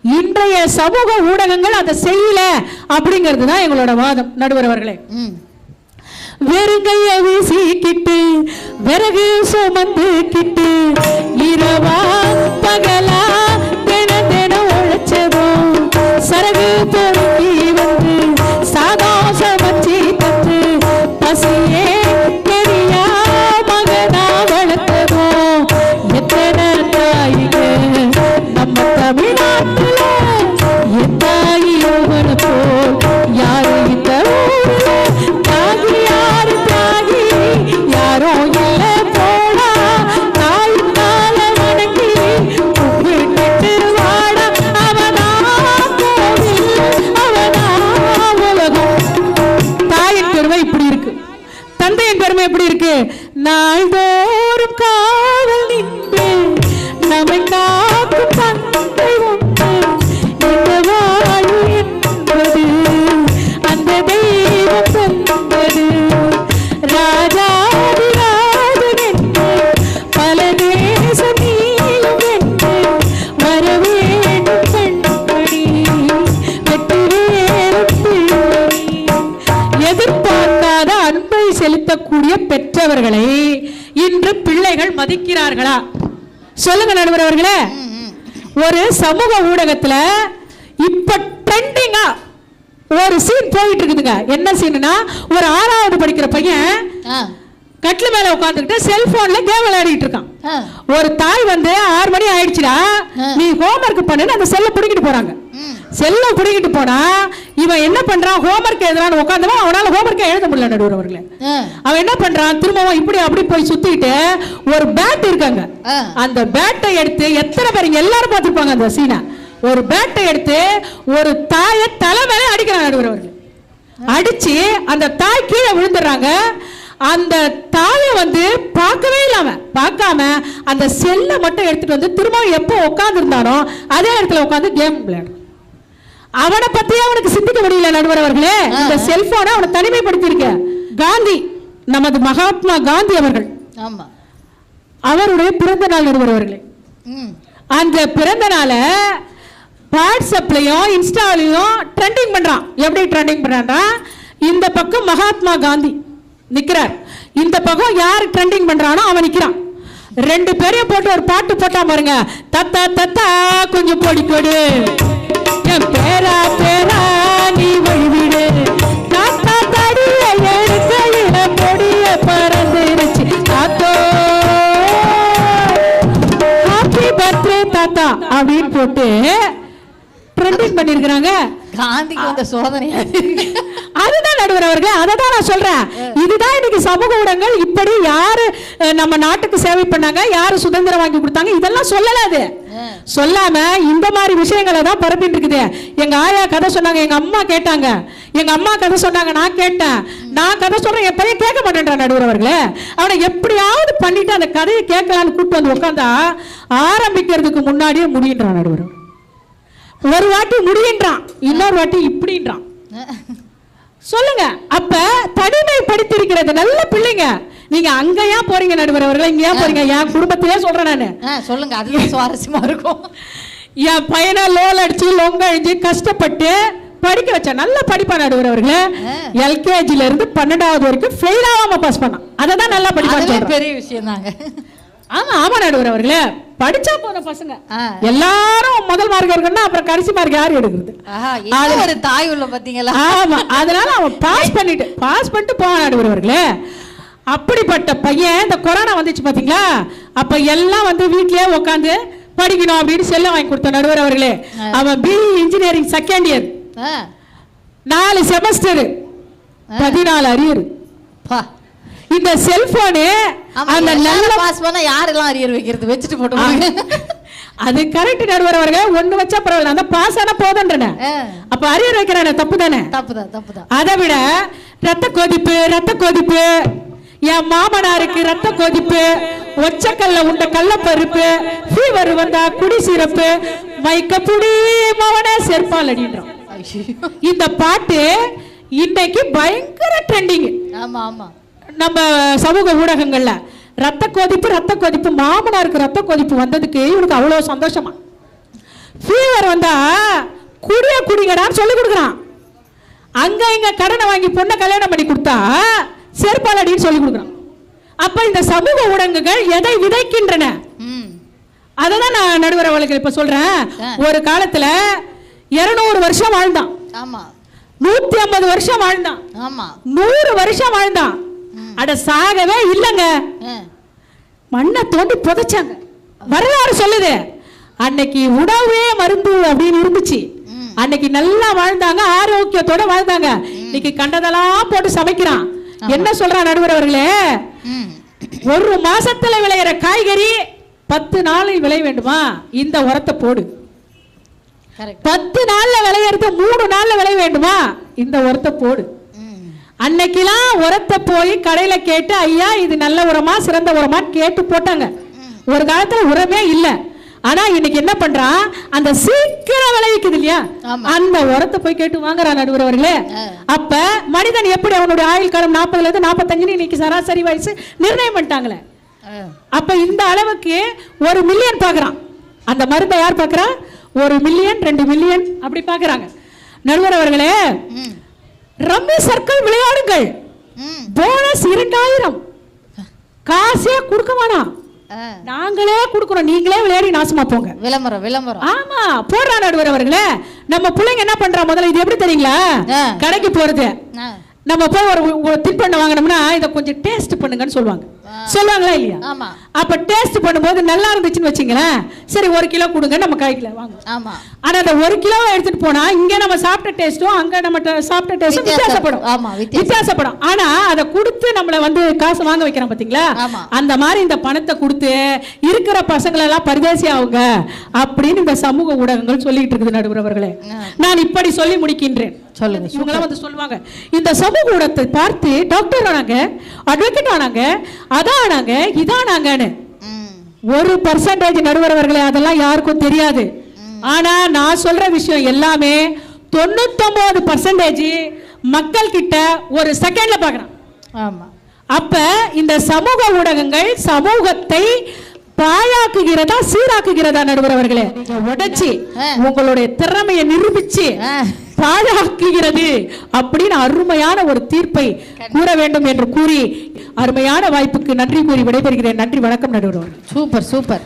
இன்றைய சமூக ஊடகங்கள் அதை செய்யல அப்படிங்கிறது தான் எங்களோட வாதம். நடுவர் அவர்களே, வெறுங்கைய வீசிக்கிட்டு விறகு சுமந்து கிட்டு இரவா பகலா தினம் தினம் உழைச்சதோ சரகு பொறுக்கி வந்து சாதா சமைச்சி தந்து பசியே தெரியா மகனா வளர்த்ததோ எத்தனை தாயிக நம்ம தமிழ்நாட்டுல எத்தாயியோ போல் யாரு இந்த ஊர்ல தாகி யாரு தாகி யாரோ இல்ல போடா தாய் கால வணங்கி கும்பிட்டு வாடா அவனா கோவில் அவனா உலகம். தாயின் பெருமை இப்படி இருக்கு, தந்தையின் பெருமை எப்படி இருக்கு? நாள்தோறும் காவல் நின்று நம்மை காக்கும் தந்தை உண்டு. இந்த வாழ்வு என்பது அந்த தெய்வம் தந்தது. ராஜாதி ராஜன் என்று பல தேசம் நீளும் என்று வரவேண்டும் கண்மணி வெற்றி வேலும் பிள்ளை. எதிர்பார்க்காத அன்பை செலுத்தக்கூடிய பெற்றவர்களை இன்று பிள்ளைகள் மதிக்கிறார்களா? சொல்லுங்க நடுவர் அவர்களே. ஒரு சமூக ஊடகத்துல இப்ப ட்ரெண்டிங்கா ஒரு சீன் போயிட்டு இருக்குதுங்க. என்ன சீன்னா, ஒரு 6வது படிக்கிற பையன் கட்ல மேல உட்காந்துக்கிட்டு செல்போன்ல கேம் விளையாடிட்டு இருக்கான். ஒரு தாய் வந்து 6 மணி ஆயிடுச்சுடா நீ ஹோம்ஒர்க் பண்ணுன்னு அந்த செல்ல பிடிக்கிட்டு போறாங்க. செல்ல பிடிக்கிட்டு போனா இவன் என்ன பண்றான், ஹோம்ஒர்க் எழுதுறான்னு உட்காந்தவன் அவனால ஹோம்ஒர்க்கே எழுத முடியல நடுவர் அவர்களே. அவன் என்ன பண்றான், திரும்பவும் இப்படி அப்படி போய் சுத்திட்டு ஒரு பேட் இருக்காங்க, அந்த பேட்டை எடுத்து எத்தனை பேர் எல்லாரும் பார்த்துருப்பாங்க அந்த சீனை. ஒரு பேட்டை எடுத்து ஒரு தாயை தலை மேலே அடிக்கிறான் நடுவர் அவர்கள். அடிச்சு அந்த தாய் கீழே விழுந்துடுறாங்க. அந்த தாயை வந்து பார்க்கவே இல்லாம பார்க்காம அந்த செல்லை மட்டும் எடுத்துட்டு வந்து திரும்ப எப்போ உட்கார்ந்து இருந்தானோ அதே இடத்துல உட்கார்ந்து கேம் விளையாடும். அவனை பத்தியே அவனுக்கு சிந்திக்க முடியல நடுவர் அவர்களே. இந்த செல்போனை அவனை தனிமைப்படுத்தி இருக்க. காந்தி, நமது மகாத்மா காந்தி அவர்கள், அவருடைய பிறந்த நாள் நடுவர் அவர்களே. அந்த பிறந்த நாளை வாட்ஸ்அப்லயும் இன்ஸ்டாலையும் ட்ரெண்டிங் பண்றான். எப்படி ட்ரெண்டிங் பண்றான்னா, இந்த பக்கம் மகாத்மா காந்தி நிக்கிறார், இந்த பக்கம் யார் ட்ரெண்டிங் பண்றானோ அவன் நிக்கிறான். 2 பேரையும் போட்டு ஒரு பாட்டு போட்டா பாருங்க. தத்தா தத்தா கொஞ்சம் பொடி கொடு என் பேரா பேரா நீ வழிவிடு தாத்தா தடிய எடுக்கையில பொடிய பறந்துருச்சு தாத்தோ ஹாப்பி பர்த்டே தாத்தா அப்படின்னு போட்டு ட்ரெண்டிங் பண்ணிருக்கிறாங்க. காந்திக்கு வந்த சோதனை அதுதான் நடுவர் அவர்களே. அதை தான் நான் சொல்றேன். இதுதான் இன்னைக்கு சமூக ஊடகங்கள். இப்படி யாரு நம்ம நாட்டுக்கு சேவை பண்ணாங்க, யாரு சுதந்திரம் வாங்கி கொடுத்தாங்க, இதெல்லாம் சொல்லல. அது சொல்லாம இந்த மாதிரி விஷயங்களை தான் பரப்பிட்டு இருக்குது. எங்க ஆயா கதை சொன்னாங்க, எங்க அம்மா கேட்டாங்க, எங்க அம்மா கதை சொன்னாங்க, நான் கேட்டேன், நான் கதை சொல்றேன், என் பையன் கேட்க மாட்டேன்றான் நடுவர் அவர்களே. அவனை எப்படியாவது பண்ணிட்டு அந்த கதையை கேட்கலான்னு கூப்பிட்டு வந்து உட்காந்தா ஆரம்பிக்கிறதுக்கு முன்னாடியே முடியுன்றான் நடுவர். ஒரு வாட்டி முடியுன்றான், இன்னொரு வாட்டி இப்படின்றான். சொல்லுங்க, அப்ப தனிமைப்படுத்திருக்கிறது நல்ல பிள்ளைங்க. நீங்க அங்க ஏன் போறீங்க நடுவர் அவர்களே, இங்க ஏன் போறீங்க? என் குடும்பத்திலே சொல்றேன் நானு. சொல்லுங்க, அது சுவாரஸ்யமா இருக்கும். என் பையனை லோல் அடிச்சு லொங்க அழிஞ்சு கஷ்டப்பட்டு படிக்க வச்சேன். நல்லா படிப்பான் நடுவர் அவர்களே. எல்கேஜில இருந்து 12வது வரைக்கும் ஃபெயில் ஆகாம பாஸ் பண்ணான். அததான் நல்லா படிப்பான். பெரிய விஷயம் தாங்க. ஆமா ஆமா நடுவர் அவர்களே. படிச்சா போன பசங்க எல்லாரும் முதல் மார்க் எடுக்கணும்னா அப்புறம் கடைசி மார்க் யாரு எடுக்கிறது? ஒரு தாய் உள்ள பாத்தீங்களா? ஆமா, அதனால அவன் பாஸ் பண்ணிட்டு போவான் நடுவர் அவர்களே. அப்படிப்பட்ட பையன் இந்த கொரோனா வந்துச்சு பாத்தீங்களா, அப்ப எல்லாம் வந்து வீட்லயே உட்காந்து படிக்கணும் அப்படின்னு செல்ல வாங்கி கொடுத்த நடுவர் அவர்களே. அவன் BE engineering second year, 4 semester, 14 arrear. இந்த செல்போனு அந்த நல்ல பாஸ் பண்ண யாரெல்லாம் அரியர் வைக்கிறது வச்சுட்டு போட்டு அது கரெக்ட் நடுவர் அவர்களே. ஒண்ணு வச்சா பரவாயில்ல, அந்த பாஸ் ஆனா போதுன்றன. அப்ப அரியர் வைக்கிறானே தப்பு தானே? தப்புதான். அதை விட ரத்த கொதிப்பு, என் மாமனாருக்கு ரத்த கொதிப்பு, ஒச்சக்கல்ல உண்ட கள்ளப்பருப்பு, ஃபீவர் வந்தா குடி சிறப்பு, மைக்க புடி மவனே செருப்பால் அடின்றான். இந்த பாட்டு இன்னைக்கு பயங்கர ட்ரெண்டிங். ஆமா ஆமா, நம்ம சமூக ஊடகங்கள்ல ரத்த கொதிப்பு, மாமனாருக்கு ரத்த கொதிப்பு வந்ததுக்கு இவனுக்கு அவ்வளவு சந்தோஷமா. ஃபீவர் வந்தா குடிய குடிங்கடான்னு சொல்லி கொடுக்குறான். அங்க இங்க கடனை வாங்கி பொண்ணை கல்யாணம் பண்ணி கொடுத்தா செருப்பாலடின்னு சொல்லி கொடுக்குறான். அப்ப இந்த சமூக ஊடகங்கள் எதை விதைக்கின்றன? அததான் நான் நடுவர் அவளுக்கு இப்ப சொல்றேன். ஒரு காலத்துல 200 வருஷம் வாழ்ந்தான், 150 வருஷம் வாழ்ந்தான், 100 வருஷம் வாழ்ந்தான். அட சாகவே இல்லங்க, மண்ணை தோண்டி புதைச்சாங்க. வரலாறு சொல்லுது. அன்னைக்கு உணவே மருந்து அப்படின்னு இருந்துச்சு. அன்னைக்கு நல்லா வாழ்ந்தாங்க, ஆரோக்கியத்தோட வாழ்ந்தாங்க. இன்னைக்கு கண்டதெல்லாம் போட்டு சமைக்கிறான். என்ன சொல்றான் நடுவர் அவர்களே? ஒரு மாசத்துல விளையிற காய்கறி 10 நாளில் விளைய வேண்டுமா? இந்த உரத்தை போடு. 10 நாள்ல விளையிறது 3 நாள்ல விளைய வேண்டுமா? இந்த உரத்தை போடு. அன்னைக்கெல்லாம் உரத்தை போய் கடையில கேட்டு, ஐயா இது நல்ல உரமா சிறந்த உரமான்னு கேட்டு போட்டாங்க. ஒரு காலத்துல உரமே இல்ல. ஆனா இன்னைக்கு என்ன பண்றான்? அந்த சீக்கிரம் விளைவிக்குது இல்லையா, அந்த உரத்தை போய் கேட்டு வாங்குறான் நடுவர் அவர்களே. அப்ப மனிதன் எப்படி அவனுடைய ஆயுள் காலம் 40ல இருந்து 45 இன்னைக்கு சராசரி வயசு நிர்ணயம் பண்ணிட்டாங்களே. அப்ப இந்த அளவுக்கு 1 மில்லியன் பாக்குறான். அந்த மருந்தை யார் பாக்குறா? 1 மில்லியன் 2 மில்லியன் அப்படி பாக்குறாங்க. நடுவர் அவர்களே, ரம்மி சர்க்கிள் விளையாடுங்கள், போனஸ் 2000, காசே கொடுக்க வேணாம், நாங்களே கொடுக்கணும், நீங்களே விளையாடி நாசமா போங்க. விளம்பரம் ஆமா போடுறா நடுவர் அவர்களே. நம்ம பிள்ளைங்க என்ன பண்றா? முதல்ல இது எப்படி தெரியுங்களா? கடைக்கு போறது, நம்ம போய் ஒரு தின்பண்ண வாங்கினோம்னா இதை கொஞ்சம் டேஸ்ட் பண்ணுங்கன்னு சொல்லுவாங்களா இல்லையா? அப்ப டேஸ்ட் பண்ணும்போது நல்லா இருந்துச்சுன்னு வச்சுங்களேன், சரி 1 கிலோ கொடுங்க, நம்ம கையில வாங்க. ஆனா அந்த 1 கிலோ எடுத்துட்டு போனா இங்க நம்ம சாப்பிட்ட டேஸ்டும் அங்க நம்ம சாப்பிட்ட டேஸ்டும் வித்தியாசப்படும். ஆனா அதை கொடுத்து நம்மள வந்து காசு வாங்க வைக்கிறோம் பாத்தீங்களா? அந்த மாதிரி இந்த பணத்தை கொடுத்து இருக்கிற பசங்களை எல்லாம் பரிதேசி ஆகுங்க அப்படின்னு இந்த சமூக ஊடகங்கள் சொல்லிட்டு இருக்குது நடுவர் அவர்களே. நான் இப்படி சொல்லி முடிக்கின்றேன். இவங்கெல்லாம் வந்து சொல்லுவாங்க, இந்த சமூக ஊடகத்தை பார்த்து டாக்டர் ஆனாங்க, அட்வொகேட் ஆனாங்க, அதானாங்க இதானாங்கன்னு. 1% நடுவர் அவர்களே அதெல்லாம் யாருக்கும் தெரியாது. ஆனா நான் சொல்ற விஷயம் எல்லாமே 99% மக்கள் கிட்ட ஒரு செகண்ட்ல பாக்குறான். அப்ப இந்த சமூக ஊடகங்கள் சமூகத்தை பாழாக்குகிறதா சீராக்குகிறதா நடுவர் அவர்களே? உடைச்சி உங்களுடைய திறமையை நிரூபிச்சு பாழாக்குகிறது அப்படின்னு அருமையான ஒரு தீர்ப்பை கூற வேண்டும் என்று கூறி அருமையான வாய்ப்புக்கு நன்றி கூறி விடைபெறுகிறேன். நன்றி, வணக்கம் நடுவர். சூப்பர்.